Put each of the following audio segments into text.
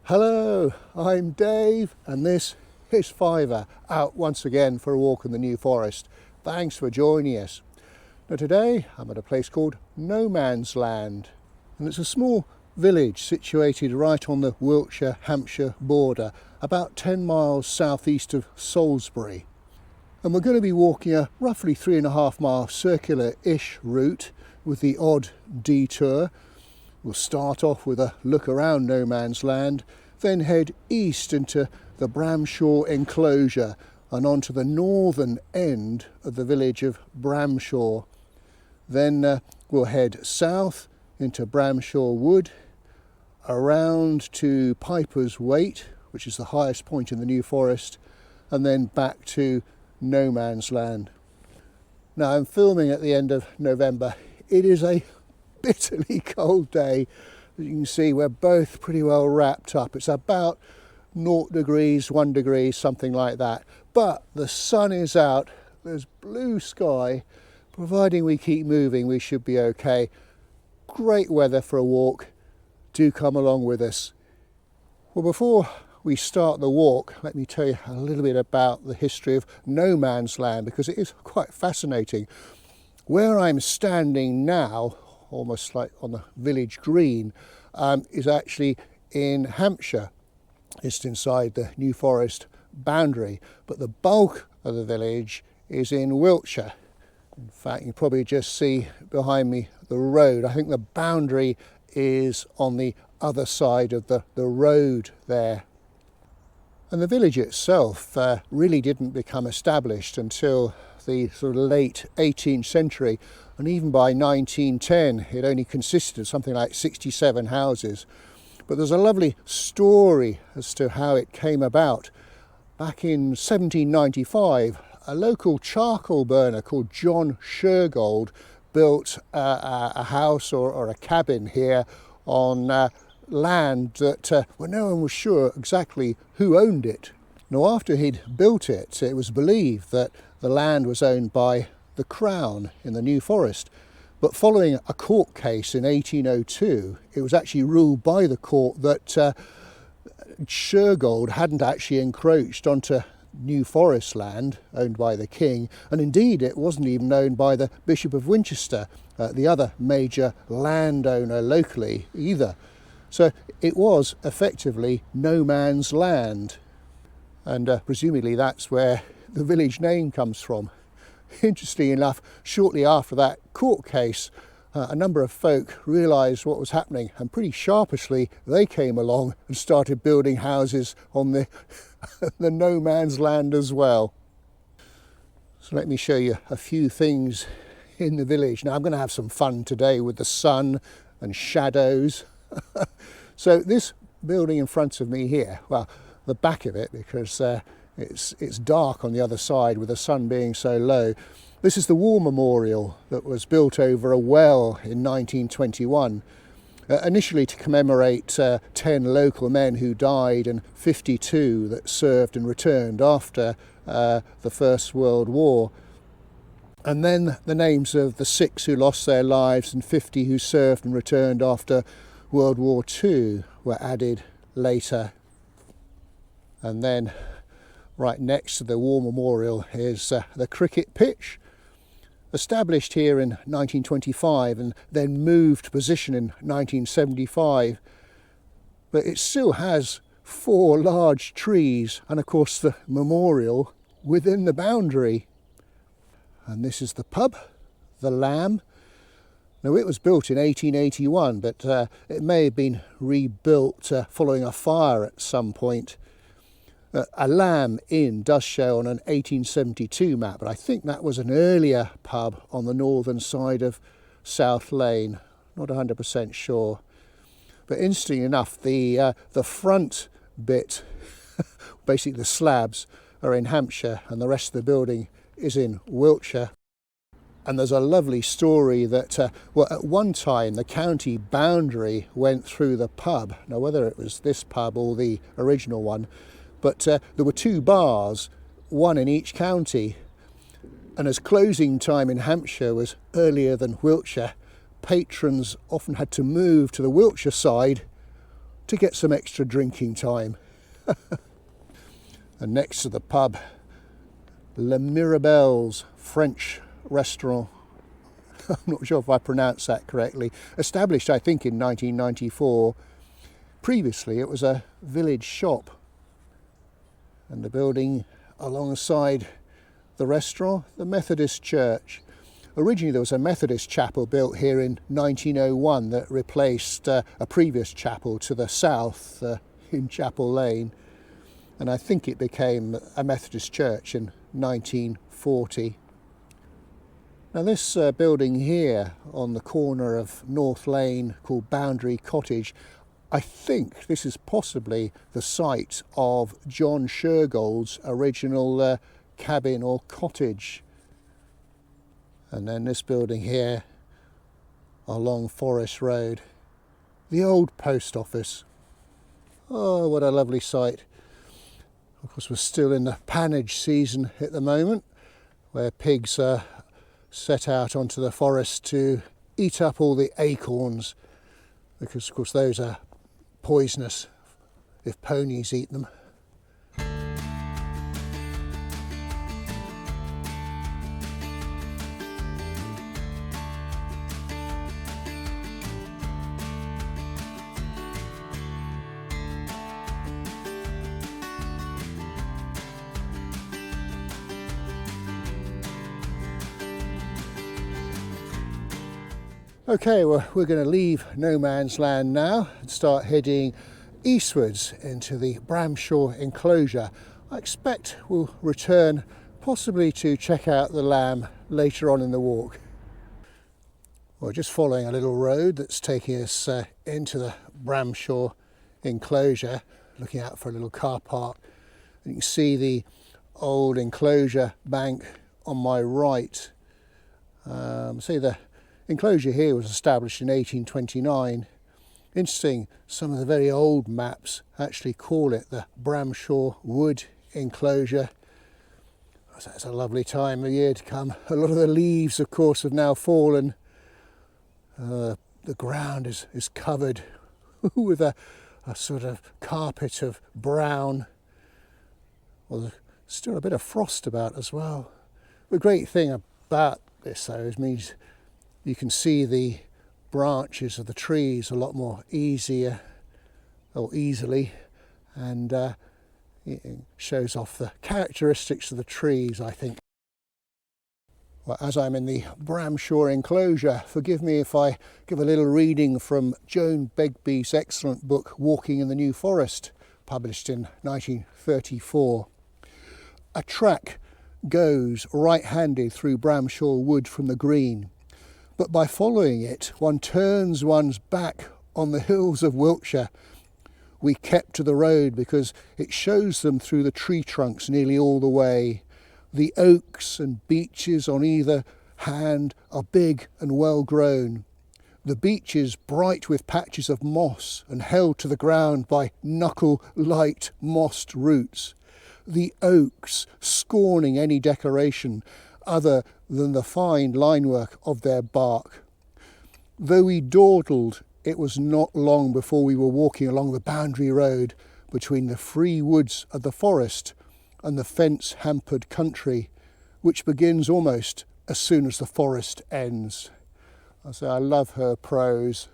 Hello, I'm Dave and this is Fiver, out once again for a walk in the New Forest. Thanks for joining us. Now today I'm at a place called Nomansland, and it's a small village situated right on the Wiltshire-Hampshire border, about 10 miles southeast of Salisbury. And we're going to be walking a roughly 3.5 mile circular-ish route with the odd detour. We'll start off with a look around Nomansland, then head east into the Bramshaw Inclosure and onto the northern end of the village of Bramshaw. Then we'll head south into Bramshaw Wood, around to PIPERS, which is the highest point in the New Forest, and then back to Nomansland. Now I'm filming at the end of November. It is a bitterly cold day. As you can see, we're both pretty well wrapped up. It's about 0 degrees, 1 degree, something like that. But the sun is out, there's blue sky. Providing we keep moving, we should be okay. Great weather for a walk. Do come along with us. Well, before we start the walk, let me tell you a little bit about the history of Nomansland, because it is quite fascinating. Where I'm standing now, almost like on the village green, is actually in Hampshire. It's inside the New Forest boundary, but the bulk of the village is in Wiltshire. In fact, you can probably just see behind me the road. I think the boundary is on the other side of the road there. And the village itself really didn't become established until the sort of late 18th century, and even by 1910 it only consisted of something like 67 houses. But there's a lovely story as to how it came about. Back in 1795, a local charcoal burner called John Shergold built a house or a cabin here on land that well, no one was sure exactly who owned it. Now, after he'd built it, it was believed that the land was owned by the Crown in the New Forest. But following a court case in 1802, it was actually ruled by the court that Shergold hadn't actually encroached onto New Forest land owned by the King, and indeed it wasn't even owned by the Bishop of Winchester, the other major landowner locally either. So it was effectively no man's land, and presumably that's where the village name comes from. Interestingly enough, shortly after that court case, a number of folk realised what was happening, and pretty sharpishly they came along and started building houses on the the no man's land as well. So let me show you a few things in the village. Now I'm going to have some fun today with the sun and shadows. So this building in front of me here, well, the back of it, because it's dark on the other side with the sun being so low. This is the war memorial that was built over a well in 1921, initially to commemorate 10 local men who died and 52 that served and returned after the First World War. And then the names of the 6 who lost their lives and 50 who served and returned after World War II were added later. And then right next to the war memorial is the cricket pitch, established here in 1925 and then moved position in 1975. But it still has 4 large trees and of course the memorial within the boundary. And this is the pub, the Lamb. Now it was built in 1881, but it may have been rebuilt following a fire at some point. A Lamb Inn does show on an 1872 map, but I think that was an earlier pub on the northern side of South Lane. Not 100% sure. But interesting enough, the front bit, basically the slabs, are in Hampshire and the rest of the building is in Wiltshire. And there's a lovely story that, well, at one time the county boundary went through the pub. Now whether it was this pub or the original one, but there were 2 bars, one in each county, and as closing time in Hampshire was earlier than Wiltshire, patrons often had to move to the Wiltshire side to get some extra drinking time. And next to the pub, Le Mirabelle's French restaurant. I'm not sure if I pronounced that correctly. Established, I think, in 1994. Previously, it was a village shop. And the building alongside the restaurant, the Methodist Church. Originally, there was a Methodist chapel built here in 1901 that replaced a previous chapel to the south in Chapel Lane. And I think it became a Methodist church in 1940. Now this building here on the corner of North Lane called Boundary Cottage, I think this is possibly the site of John Shergold's original cabin or cottage. And then this building here along Forest Road, the old post office. Oh, what a lovely site. Of course, we're still in the pannage season at the moment, where pigs are set out onto the forest to eat up all the acorns, because of course those are poisonous if ponies eat them. Okay, well, we're going to leave Nomansland now and start heading eastwards into the Bramshaw Inclosure. I expect we'll return possibly to check out the lamb later on in the walk. We're just following a little road that's taking us into the Bramshaw Inclosure, looking out for a little car park. And you can see the old enclosure bank on my right. See, the enclosure here was established in 1829. Interesting, some of the very old maps actually call it the Bramshaw Wood Inclosure. So it's a lovely time of year to come. A lot of the leaves, of course, have now fallen. The ground is covered with a sort of carpet of brown. Well, there's still a bit of frost about as well. The great thing about this, though, is means you can see the branches of the trees a lot more easily, and it shows off the characteristics of the trees, I think. Well, as I'm in the Bramshaw Inclosure, forgive me if I give a little reading from Joan Begbie's excellent book Walking in the New Forest, published in 1934. A track goes right-handed through Bramshaw Wood from the green, but by following it, one turns one's back on the hills of Wiltshire. We kept to the road because it shows them through the tree trunks nearly all the way. The oaks and beeches on either hand are big and well grown. The beeches bright with patches of moss and held to the ground by knuckle-light mossed roots. The oaks scorning any decoration other than the fine linework of their bark. Though we dawdled, it was not long before we were walking along the boundary road between the free woods of the forest and the fence-hampered country, which begins almost as soon as the forest ends. I love her prose.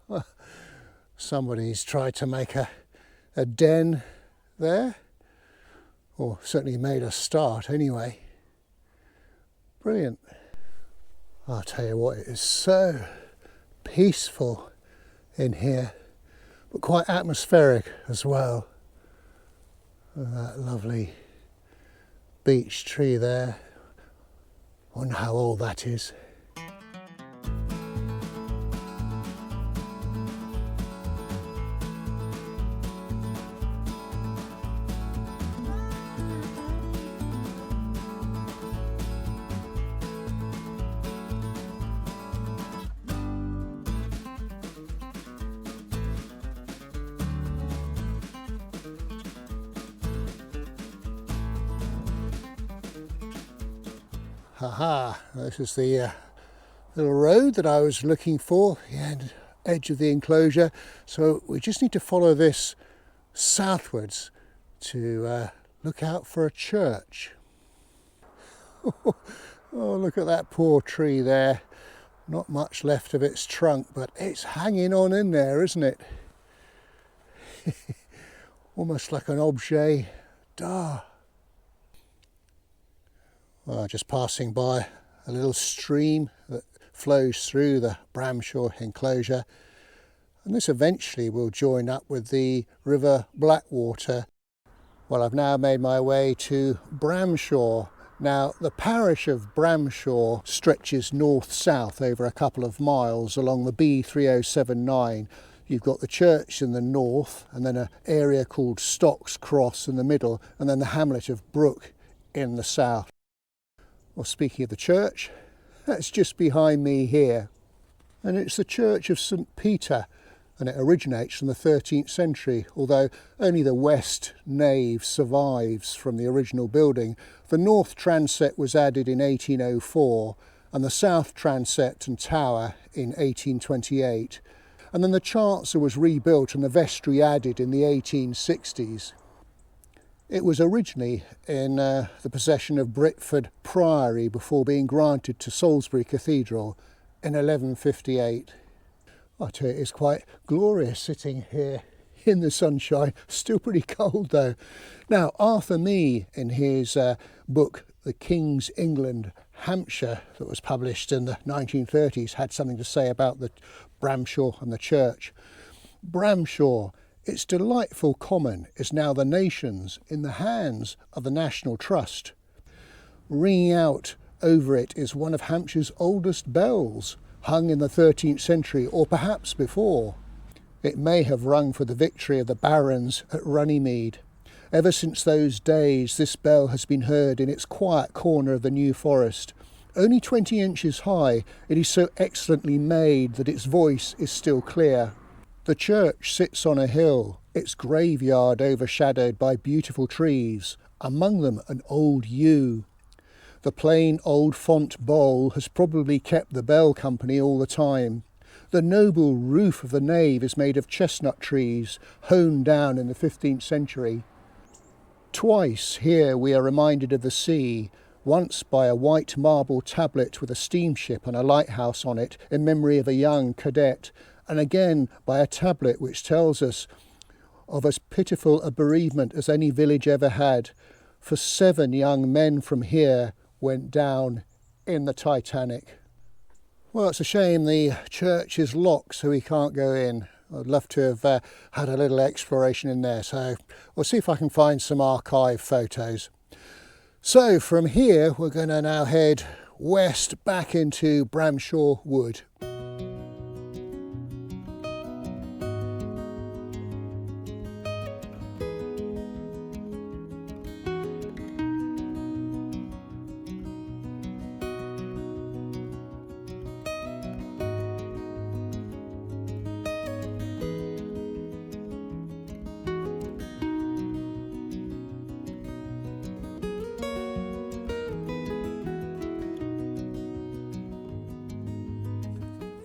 Well, somebody's tried to make a den there, or certainly made a start anyway. Brilliant. I'll tell you what, it is so peaceful in here, but quite atmospheric as well. That lovely beech tree there. I wonder how old that is. Haha, this is the little road that I was looking for, the edge of the enclosure. So we just need to follow this southwards to look out for a church. Oh, look at that poor tree there. Not much left of its trunk, but it's hanging on in there, isn't it? Almost like an objet d'art. Well, just passing by a little stream that flows through the Bramshaw Inclosure, and this eventually will join up with the River Blackwater. Well, I've now made my way to Bramshaw. Now, the parish of Bramshaw stretches north-south over a couple of miles along the B3079. You've got the church in the north, and then an area called Stocks Cross in the middle, and then the hamlet of Brook in the south. Well, speaking of the church, that's just behind me here. And it's the Church of St. Peter, and it originates from the 13th century, although only the west nave survives from the original building. The north transept was added in 1804 and the south transept and tower in 1828. And then the chancel was rebuilt and the vestry added in the 1860s. It was originally in the possession of Britford Priory before being granted to Salisbury Cathedral in 1158. I tell you, it's quite glorious sitting here in the sunshine. Still pretty cold though. Now, Arthur Mee, in his book The King's England, Hampshire, that was published in the 1930s, had something to say about the Bramshaw and the church. Bramshaw, its delightful common, is now the nation's, in the hands of the National Trust. Ringing out over it is one of Hampshire's oldest bells, hung in the 13th century or perhaps before. It may have rung for the victory of the barons at Runnymede. Ever since those days this bell has been heard in its quiet corner of the New Forest. Only 20 inches high, it is so excellently made that its voice is still clear. The church sits on a hill, its graveyard overshadowed by beautiful trees, among them an old yew. The plain old font bowl has probably kept the bell company all the time. The noble roof of the nave is made of chestnut trees, hewn down in the 15th century. Twice here we are reminded of the sea, once by a white marble tablet with a steamship and a lighthouse on it in memory of a young cadet, and again by a tablet which tells us of as pitiful a bereavement as any village ever had, for 7 young men from here went down in the Titanic. Well, it's a shame the church is locked, so we can't go in. I'd love to have had a little exploration in there, so we'll see if I can find some archive photos. So from here we're going to now head west back into Bramshaw Wood.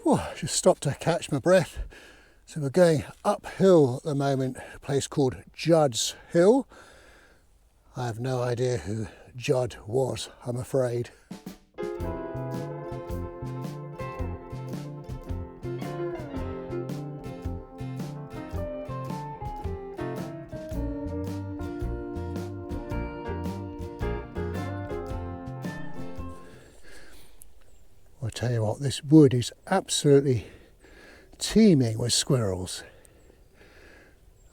Oh, just stopped to catch my breath. So we're going uphill at the moment, a place called Judd's Hill. I have no idea who Judd was, I'm afraid. I'll tell you what, this wood is absolutely teeming with squirrels.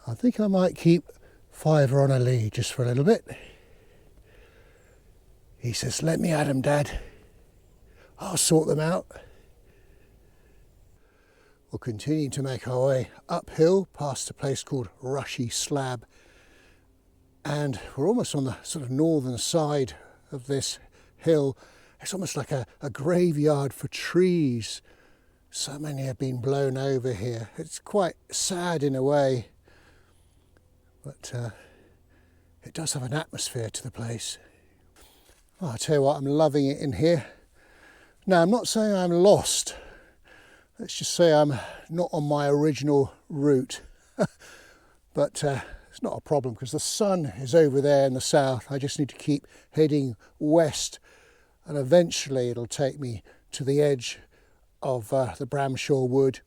I think I might keep Fiver on a lead just for a little bit. He says, "Let me at them, Dad. I'll sort them out." We'll continue to make our way uphill past a place called Rushy Slab, and we're almost on the sort of northern side of this hill. It's almost like a graveyard for trees. So many have been blown over here. It's quite sad in a way, but it does have an atmosphere to the place. Oh, I tell you what, I'm loving it in here. Now, I'm not saying I'm lost. Let's just say I'm not on my original route. But it's not a problem because the sun is over there in the south. I just need to keep heading west and eventually it'll take me to the edge of the Bramshaw Wood.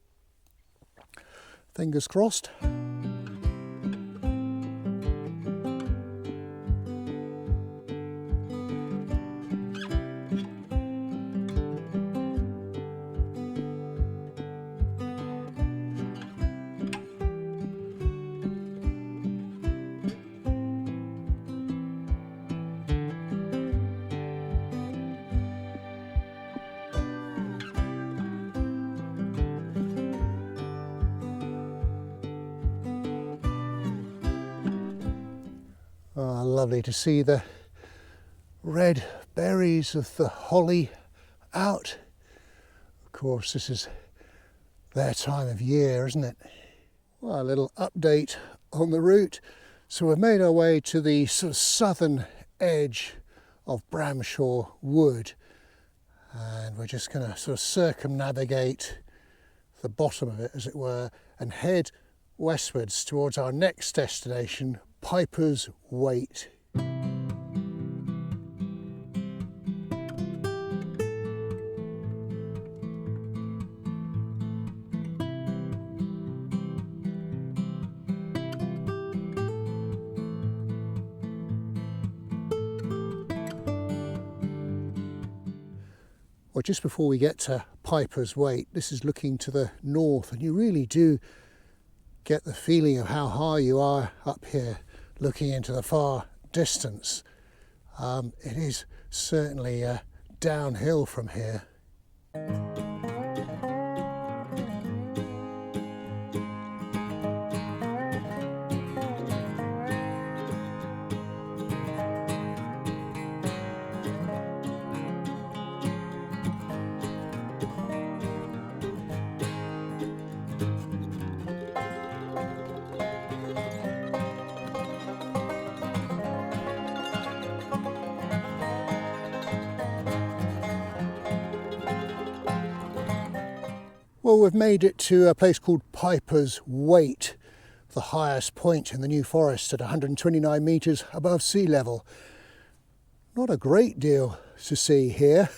Fingers crossed. Oh, lovely to see the red berries of the holly out. Of course, this is their time of year, isn't it? Well, a little update on the route. So we've made our way to the sort of southern edge of Bramshaw Wood, and we're just going to sort of circumnavigate the bottom of it, as it were, and head westwards towards our next destination, PIPERS Whippet. Well, just before we get to PIPERS Whippet, this is looking to the north, and you really do get the feeling of how high you are up here, looking into the far distance. It is certainly downhill from here. Well, we've made it to a place called PIPERS Whippet, the highest point in the New Forest at 129 metres above sea level. Not a great deal to see here.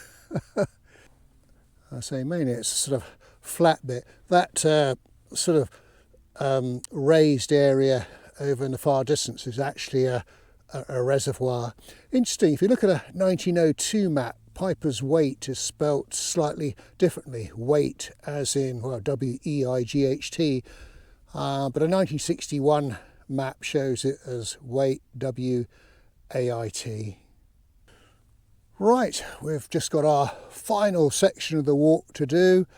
I say mainly it's a sort of flat bit. That sort of raised area over in the far distance is actually a reservoir. Interesting, if you look at a 1902 map, PIPERS Whippet is spelt slightly differently. Weight as in, well, W-E-I-G-H-T. But a 1961 map shows it as Weight, W-A-I-T. Right, we've just got our final section of the walk to do.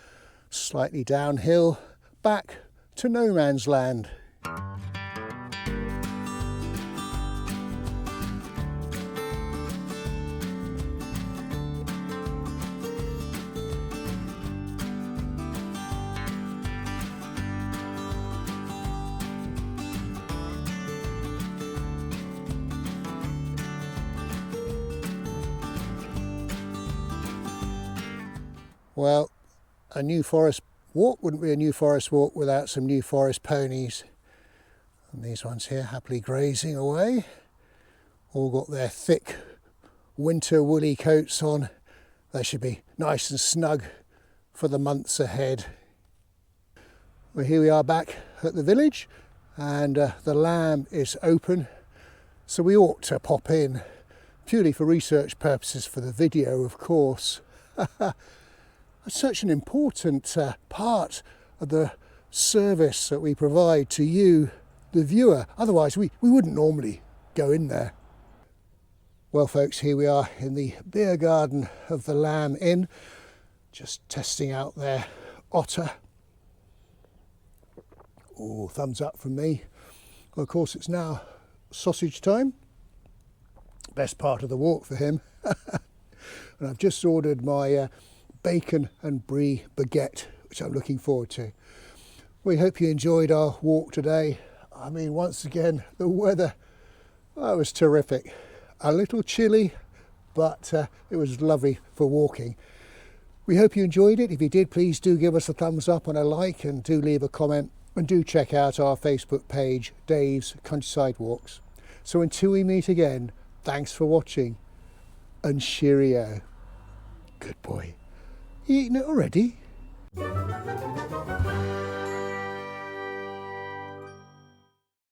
Slightly downhill, back to Nomansland. Well, a New Forest walk wouldn't be a New Forest walk without some New Forest ponies. And these ones here happily grazing away. All got their thick winter woolly coats on. They should be nice and snug for the months ahead. Well, here we are back at the village, and the lamb is open. So we ought to pop in, purely for research purposes for the video, of course. It's such an important part of the service that we provide to you, the viewer. Otherwise, we wouldn't normally go in there. Well, folks, here we are in the beer garden of the Lamb Inn, just testing out their otter. Oh, thumbs up from me. Well, of course, it's now sausage time. Best part of the walk for him. And I've just ordered my bacon and brie baguette, which I'm looking forward to. We hope you enjoyed our walk today. I mean, once again, the weather, was terrific. A little chilly, but it was lovely for walking. We hope you enjoyed it. If you did, please do give us a thumbs up and a like, and do leave a comment, and do check out our Facebook page, Dave's Countryside Walks. So until we meet again, thanks for watching, and cheerio. Good boy. You eating it already?